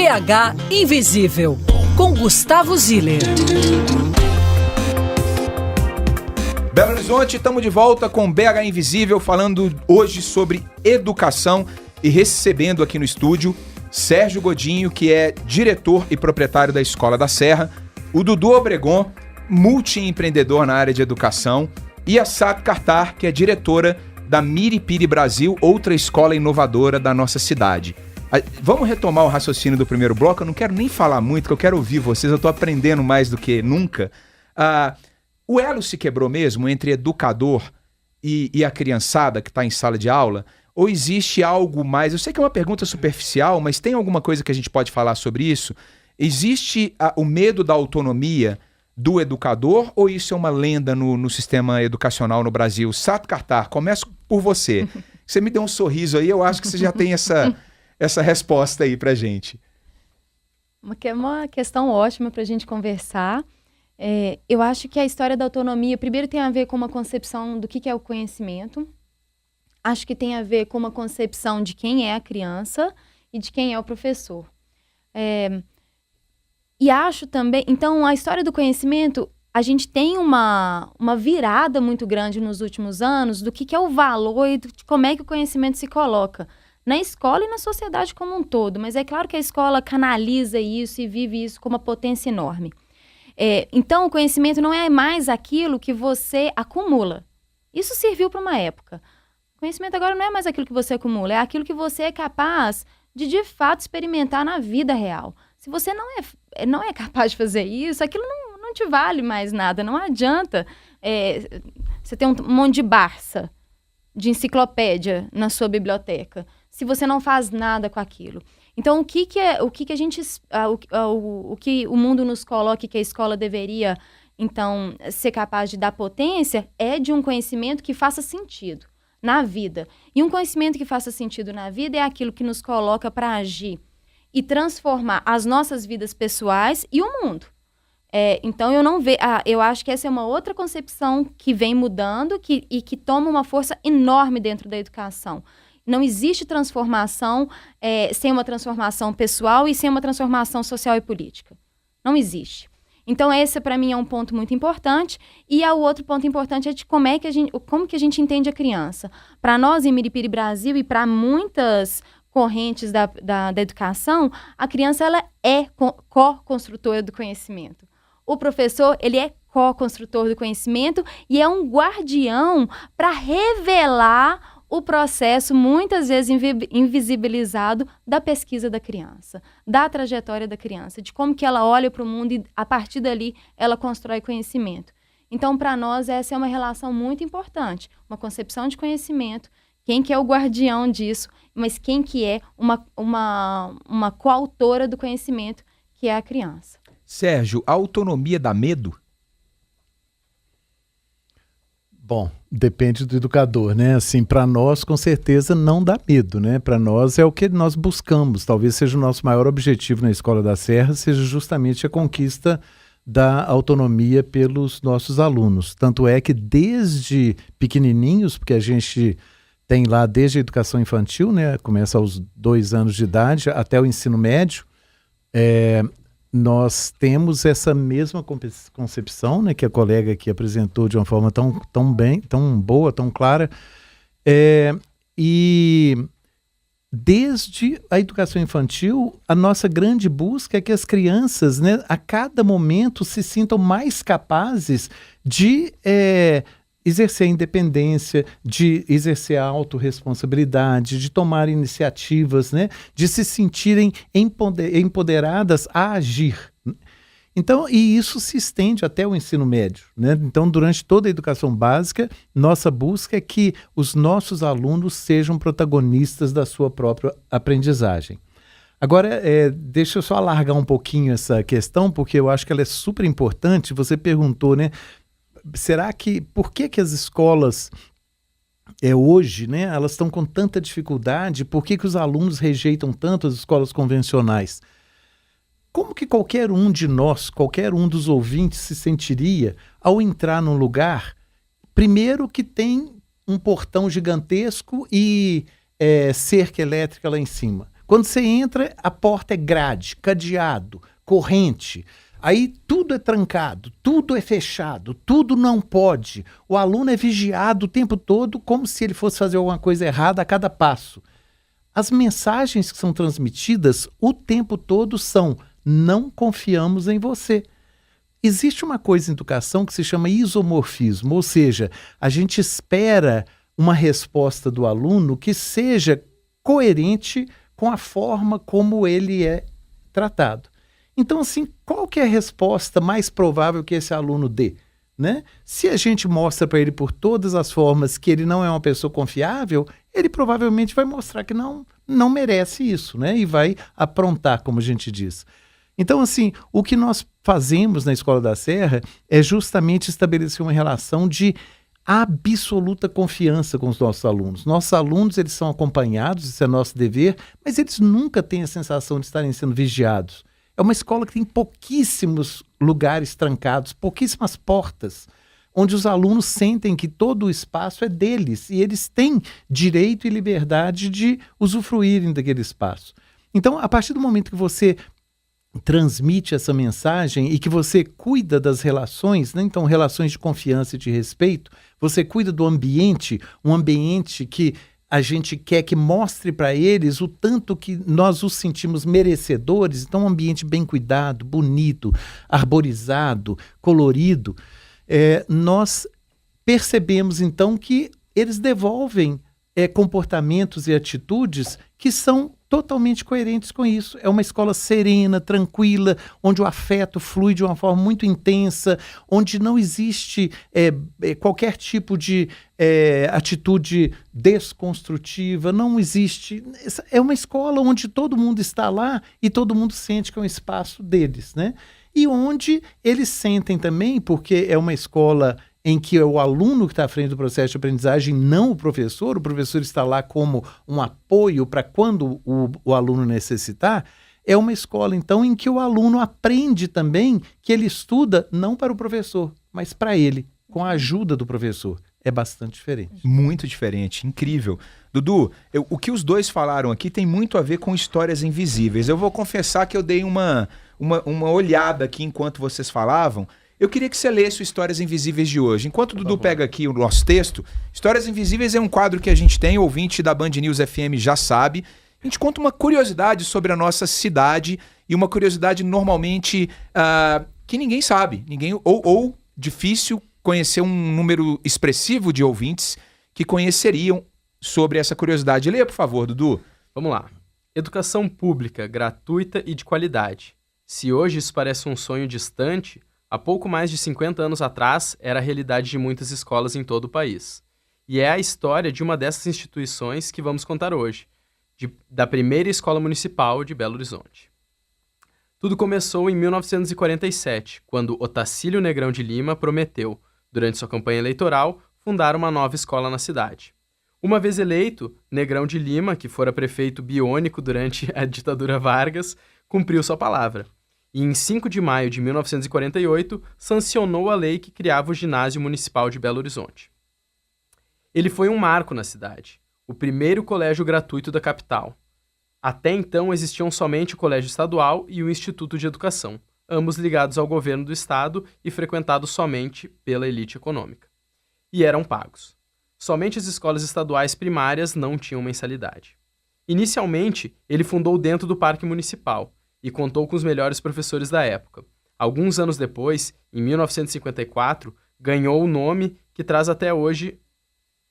BH Invisível, com Gustavo Ziller. Belo Horizonte, estamos de volta com BH Invisível, falando hoje sobre educação e recebendo aqui no estúdio Sérgio Godinho, que é diretor e proprietário da Escola da Serra, o Dudu Obregon, multiempreendedor na área de educação, e a Sato Cartar, que é diretora da Miripiri Brasil, outra escola inovadora da nossa cidade. Vamos retomar o raciocínio do primeiro bloco. Eu não quero nem falar muito, porque eu quero ouvir vocês, eu estou aprendendo mais do que nunca. O elo se quebrou mesmo entre educador e a criançada que está em sala de aula? Ou existe algo mais? Eu sei que é uma pergunta superficial, mas tem alguma coisa que a gente pode falar sobre isso? Existe o medo da autonomia do educador, ou isso é uma lenda no sistema educacional no Brasil? Sato Cartar, começo por você. Você me deu um sorriso aí, eu acho que você já tem essa resposta aí pra gente. Uma questão ótima pra gente conversar. Eu acho que a história da autonomia, primeiro, tem a ver com uma concepção do que é o conhecimento. Acho que tem a ver com uma concepção de quem é a criança e de quem é o professor. E acho também... Então, a história do conhecimento, a gente tem uma virada muito grande nos últimos anos do que é o valor e de como é que o conhecimento se coloca na escola e na sociedade como um todo. Mas é claro que a escola canaliza isso e vive isso com uma potência enorme. Então, o conhecimento não é mais aquilo que você acumula. Isso serviu para uma época. O conhecimento agora não é mais aquilo que você acumula, é aquilo que você é capaz de fato, experimentar na vida real. Se você não é capaz de fazer isso, aquilo não te vale mais nada. Não adianta você ter um monte de Barça, de enciclopédia na sua biblioteca, se você não faz nada com aquilo. Então, o que o mundo nos coloca que a escola deveria, então, ser capaz de dar potência é de um conhecimento que faça sentido na vida. E um conhecimento que faça sentido na vida é aquilo que nos coloca para agir e transformar as nossas vidas pessoais e o mundo. Então, eu acho que essa é uma outra concepção que vem mudando e que toma uma força enorme dentro da educação. Não existe transformação sem uma transformação pessoal e sem uma transformação social e política. Não existe. Então, esse, para mim, é um ponto muito importante. E o outro ponto importante é de como que a gente entende a criança. Para nós, em Miripiri Brasil, e para muitas correntes da educação, a criança ela é co-construtora do conhecimento. O professor, ele é co-construtor do conhecimento e é um guardião para revelar o processo, muitas vezes invisibilizado, da pesquisa da criança, da trajetória da criança, de como que ela olha para o mundo e, a partir dali, ela constrói conhecimento. Então, para nós, essa é uma relação muito importante, uma concepção de conhecimento, quem que é o guardião disso, mas quem que é uma coautora do conhecimento, que é a criança. Sérgio, a autonomia dá medo? Bom, depende do educador, né? Assim, para nós, com certeza, não dá medo, né? Para nós é o que nós buscamos. Talvez seja o nosso maior objetivo na Escola da Serra, seja justamente a conquista da autonomia pelos nossos alunos. Tanto é que desde pequenininhos, porque a gente tem lá desde a educação infantil, né? Começa aos 2 anos de idade até o ensino médio, nós temos essa mesma concepção, né, que a colega aqui apresentou de uma forma tão boa, tão clara. E desde a educação infantil, a nossa grande busca é que as crianças, né, a cada momento se sintam mais capazes de exercer a independência, de exercer a autorresponsabilidade, de tomar iniciativas, né? De se sentirem empoderadas a agir. Então, e isso se estende até o ensino médio, né? Então, durante toda a educação básica, nossa busca é que os nossos alunos sejam protagonistas da sua própria aprendizagem. Agora, deixa eu só alargar um pouquinho essa questão, porque eu acho que ela é super importante. Você perguntou, né? Por que as escolas hoje, né, elas estão com tanta dificuldade? Por que os alunos rejeitam tanto as escolas convencionais? Como que qualquer um de nós, qualquer um dos ouvintes se sentiria ao entrar num lugar, primeiro que tem um portão gigantesco e cerca elétrica lá em cima? Quando você entra, a porta é grade, cadeado, corrente. Aí tudo é trancado, tudo é fechado, tudo não pode. O aluno é vigiado o tempo todo como se ele fosse fazer alguma coisa errada a cada passo. As mensagens que são transmitidas o tempo todo são: não confiamos em você. Existe uma coisa em educação que se chama isomorfismo, ou seja, a gente espera uma resposta do aluno que seja coerente com a forma como ele é tratado. Então, assim, qual que é a resposta mais provável que esse aluno dê? Né? Se a gente mostra para ele por todas as formas que ele não é uma pessoa confiável, ele provavelmente vai mostrar que não merece isso, né? E vai aprontar, como a gente diz. Então, assim, o que nós fazemos na Escola da Serra é justamente estabelecer uma relação de absoluta confiança com os nossos alunos. Nossos alunos, eles são acompanhados, isso é nosso dever, mas eles nunca têm a sensação de estarem sendo vigiados. É uma escola que tem pouquíssimos lugares trancados, pouquíssimas portas, onde os alunos sentem que todo o espaço é deles e eles têm direito e liberdade de usufruírem daquele espaço. Então, a partir do momento que você transmite essa mensagem e que você cuida das relações, né? Então relações de confiança e de respeito, você cuida do ambiente, um ambiente que a gente quer que mostre para eles o tanto que nós os sentimos merecedores. Então um ambiente bem cuidado, bonito, arborizado, colorido. Nós percebemos então que eles devolvem comportamentos e atitudes que são totalmente coerentes com isso. É uma escola serena, tranquila, onde o afeto flui de uma forma muito intensa, onde não existe qualquer tipo de atitude desconstrutiva, não existe. É uma escola onde todo mundo está lá e todo mundo sente que é um espaço deles, né? E onde eles sentem também, porque é uma escola em que é o aluno que está à frente do processo de aprendizagem, não o professor está lá como um apoio para quando o aluno necessitar. É uma escola, então, em que o aluno aprende também que ele estuda não para o professor, mas para ele, com a ajuda do professor. É bastante diferente. Muito diferente, incrível. Dudu, o que os dois falaram aqui tem muito a ver com histórias invisíveis. Eu vou confessar que eu dei uma olhada aqui enquanto vocês falavam. Eu queria que você lesse o Histórias Invisíveis de hoje. Enquanto o Dudu pega aqui o nosso texto, Histórias Invisíveis é um quadro que a gente tem, o ouvinte da Band News FM já sabe. A gente conta uma curiosidade sobre a nossa cidade e uma curiosidade normalmente que ninguém sabe, ou difícil conhecer um número expressivo de ouvintes que conheceriam sobre essa curiosidade. Leia, por favor, Dudu. Vamos lá. Educação pública, gratuita e de qualidade. Se hoje isso parece um sonho distante, há pouco mais de 50 anos atrás, era a realidade de muitas escolas em todo o país. E é a história de uma dessas instituições que vamos contar hoje, da primeira escola municipal de Belo Horizonte. Tudo começou em 1947, quando Otacílio Negrão de Lima prometeu, durante sua campanha eleitoral, fundar uma nova escola na cidade. Uma vez eleito, Negrão de Lima, que fora prefeito biônico durante a ditadura Vargas, cumpriu sua palavra. E em 5 de maio de 1948, sancionou a lei que criava o Ginásio Municipal de Belo Horizonte. Ele foi um marco na cidade, o primeiro colégio gratuito da capital. Até então existiam somente o Colégio Estadual e o Instituto de Educação, ambos ligados ao governo do estado e frequentados somente pela elite econômica. E eram pagos. Somente as escolas estaduais primárias não tinham mensalidade. Inicialmente, ele fundou dentro do Parque Municipal, e contou com os melhores professores da época. Alguns anos depois, em 1954, ganhou o nome que traz até hoje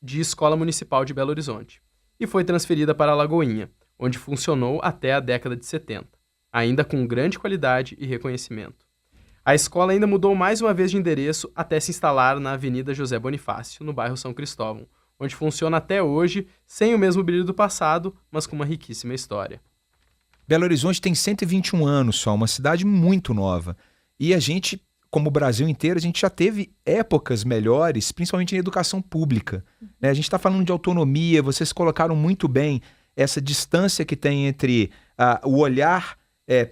de Escola Municipal de Belo Horizonte, e foi transferida para Lagoinha, onde funcionou até a década de 70, ainda com grande qualidade e reconhecimento. A escola ainda mudou mais uma vez de endereço até se instalar na Avenida José Bonifácio, no bairro São Cristóvão, onde funciona até hoje, sem o mesmo brilho do passado, mas com uma riquíssima história. Belo Horizonte tem 121 anos só, uma cidade muito nova. E a gente, como o Brasil inteiro, a gente já teve épocas melhores, principalmente em educação pública. Né? A gente está falando de autonomia, vocês colocaram muito bem essa distância que tem entre o olhar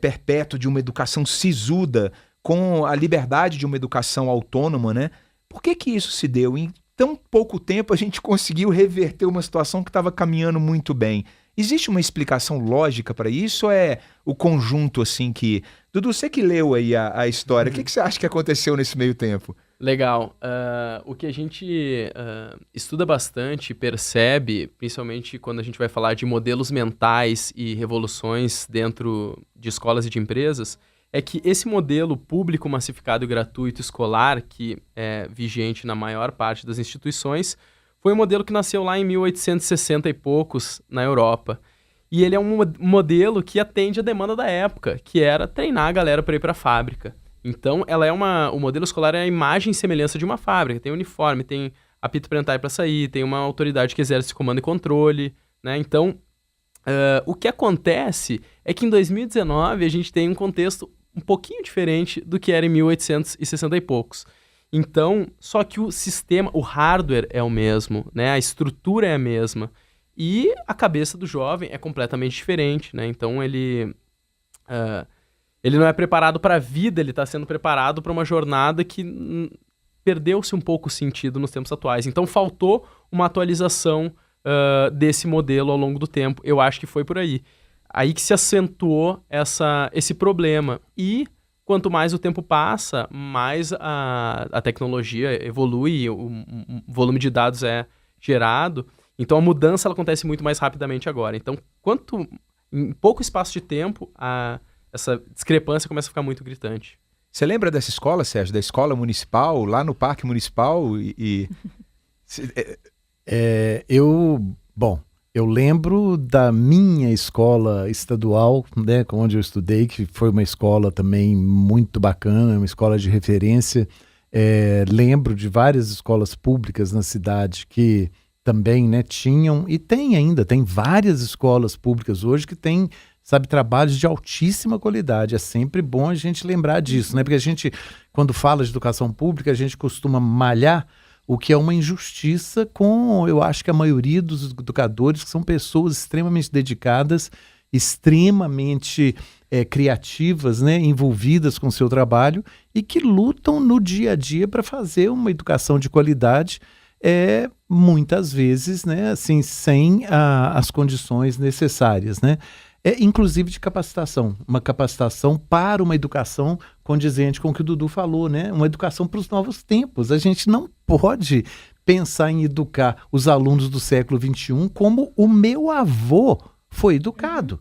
perpétuo de uma educação sisuda com a liberdade de uma educação autônoma, né? Por que isso se deu? Em tão pouco tempo a gente conseguiu reverter uma situação que estava caminhando muito bem. Existe uma explicação lógica para isso ou é o conjunto assim que... Dudu, você que leu aí a história, o que você acha que aconteceu nesse meio tempo? Legal. O que a gente estuda bastante, percebe, principalmente quando a gente vai falar de modelos mentais e revoluções dentro de escolas e de empresas, é que esse modelo público, massificado e gratuito escolar, que é vigente na maior parte das instituições, foi um modelo que nasceu lá em 1860 e poucos, na Europa. E ele é um modelo que atende a demanda da época, que era treinar a galera para ir para a fábrica. Então, o modelo escolar é a imagem e semelhança de uma fábrica. Tem uniforme, tem apito para entrar e para sair, tem uma autoridade que exerce comando e controle, né? Então, o que acontece é que em 2019 a gente tem um contexto um pouquinho diferente do que era em 1860 e poucos. Então, só que o sistema, o hardware é o mesmo, né? A estrutura é a mesma. E a cabeça do jovem é completamente diferente, né? Então, ele não é preparado para a vida, ele está sendo preparado para uma jornada que perdeu-se um pouco o sentido nos tempos atuais. Então, faltou uma atualização desse modelo ao longo do tempo. Eu acho que foi por aí. Aí que se acentuou esse problema. E quanto mais o tempo passa, mais a tecnologia evolui, o volume de dados é gerado. Então, a mudança ela acontece muito mais rapidamente agora. Então, em pouco espaço de tempo, essa discrepância começa a ficar muito gritante. Você lembra dessa escola, Sérgio? Da escola municipal, lá no Parque Municipal? Eu lembro da minha escola estadual, né, onde eu estudei, que foi uma escola também muito bacana, uma escola de referência. Lembro de várias escolas públicas na cidade que também, né, tinham, e tem várias escolas públicas hoje que têm, sabe, trabalhos de altíssima qualidade. É sempre bom a gente lembrar disso, né? Porque a gente, quando fala de educação pública, a gente costuma malhar o que é uma injustiça com, eu acho que a maioria dos educadores, que são pessoas extremamente dedicadas, extremamente criativas, né, envolvidas com o seu trabalho e que lutam no dia a dia para fazer uma educação de qualidade, muitas vezes, né, assim, sem as condições necessárias, né? Inclusive de capacitação, uma capacitação para uma educação condizente com o que o Dudu falou, né? Uma educação para os novos tempos. A gente não pode pensar em educar os alunos do século XXI como o meu avô foi educado.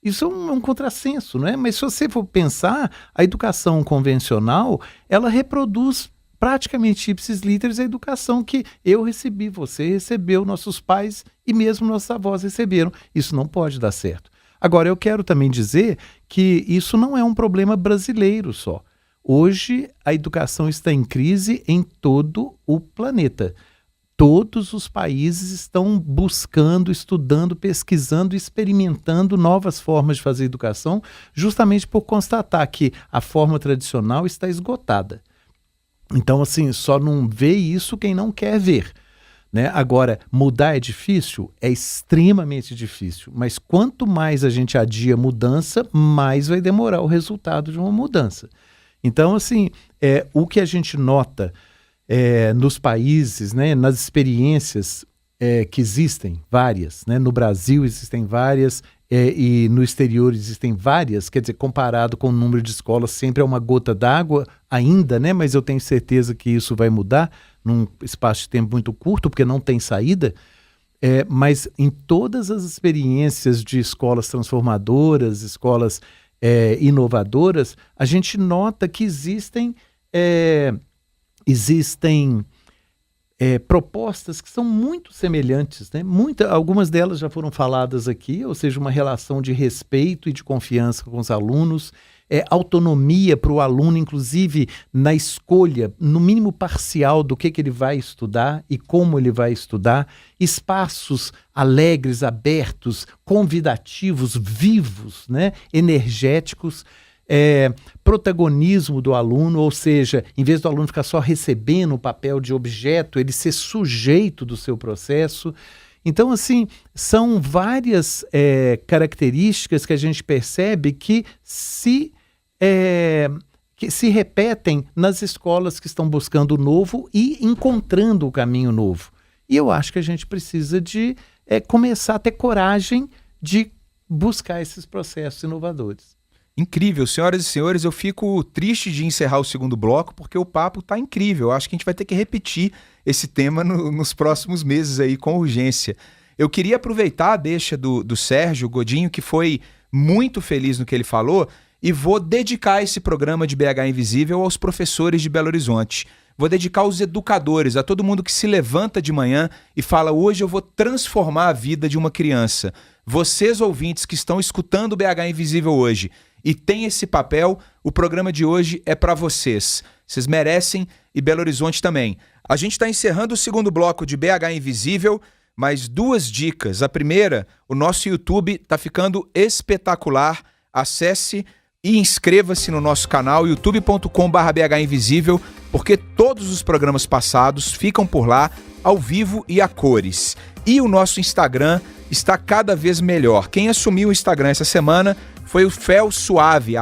Isso é um contrassenso, não é? Mas se você for pensar, a educação convencional, ela reproduz praticamente ipsis literis a educação que eu recebi, você recebeu, nossos pais e mesmo nossos avós receberam. Isso não pode dar certo. Agora, eu quero também dizer que isso não é um problema brasileiro só. Hoje, a educação está em crise em todo o planeta. Todos os países estão buscando, estudando, pesquisando, experimentando novas formas de fazer educação, justamente por constatar que a forma tradicional está esgotada. Então, assim, só não vê isso quem não quer ver, né? Agora, mudar é difícil? É extremamente difícil. Mas quanto mais a gente adia a mudança, mais vai demorar o resultado de uma mudança. Então, assim, o que a gente nota nos países, né, nas experiências que existem, várias, né? No Brasil existem várias e no exterior existem várias, quer dizer, comparado com o número de escolas, sempre é uma gota d'água ainda, né? Mas eu tenho certeza que isso vai mudar num espaço de tempo muito curto, porque não tem saída. Mas em todas as experiências de escolas transformadoras, escolas inovadoras, a gente nota que existem propostas que são muito semelhantes, né? Algumas delas já foram faladas aqui, ou seja, uma relação de respeito e de confiança com os alunos, autonomia para o aluno, inclusive na escolha, no mínimo parcial, do que ele vai estudar e como ele vai estudar, espaços alegres, abertos, convidativos, vivos, né? Energéticos, protagonismo do aluno, ou seja, em vez do aluno ficar só recebendo o papel de objeto, ele ser sujeito do seu processo. Então, assim, são várias características que a gente percebe que se repetem nas escolas que estão buscando o novo e encontrando o caminho novo. E eu acho que a gente precisa de começar a ter coragem de buscar esses processos inovadores. Incrível, senhoras e senhores, eu fico triste de encerrar o segundo bloco porque o papo tá incrível. Eu acho que a gente vai ter que repetir esse tema nos próximos meses aí com urgência. Eu queria aproveitar a deixa do Sérgio Godinho, que foi muito feliz no que ele falou, e vou dedicar esse programa de BH Invisível aos professores de Belo Horizonte. Vou dedicar aos educadores, a todo mundo que se levanta de manhã e fala: hoje eu vou transformar a vida de uma criança. Vocês, ouvintes, que estão escutando o BH Invisível hoje e tem esse papel, o programa de hoje é para vocês. Vocês merecem, e Belo Horizonte também. A gente está encerrando o segundo bloco de BH Invisível, mas 2 dicas. A primeira, o nosso YouTube está ficando espetacular. Acesse e inscreva-se no nosso canal youtube.com/bhinvisível, porque todos os programas passados ficam por lá, ao vivo e a cores. E o nosso Instagram está cada vez melhor. Quem assumiu o Instagram essa semana foi o Fel Suave,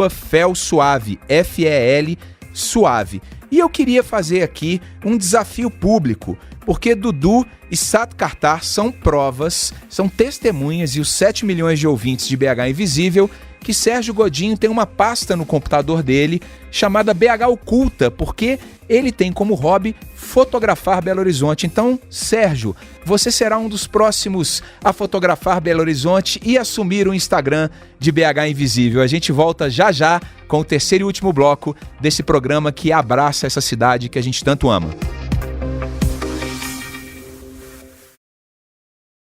@FelSuave, F-E-L Suave. E eu queria fazer aqui um desafio público, porque Dudu e Sato Cartar são provas, são testemunhas, e os 7 milhões de ouvintes de BH Invisível, que Sérgio Godinho tem uma pasta no computador dele chamada BH Oculta, porque ele tem como hobby fotografar Belo Horizonte. Então, Sérgio, você será um dos próximos a fotografar Belo Horizonte e assumir o Instagram de BH Invisível. A gente volta já já com o terceiro e último bloco desse programa que abraça essa cidade que a gente tanto ama.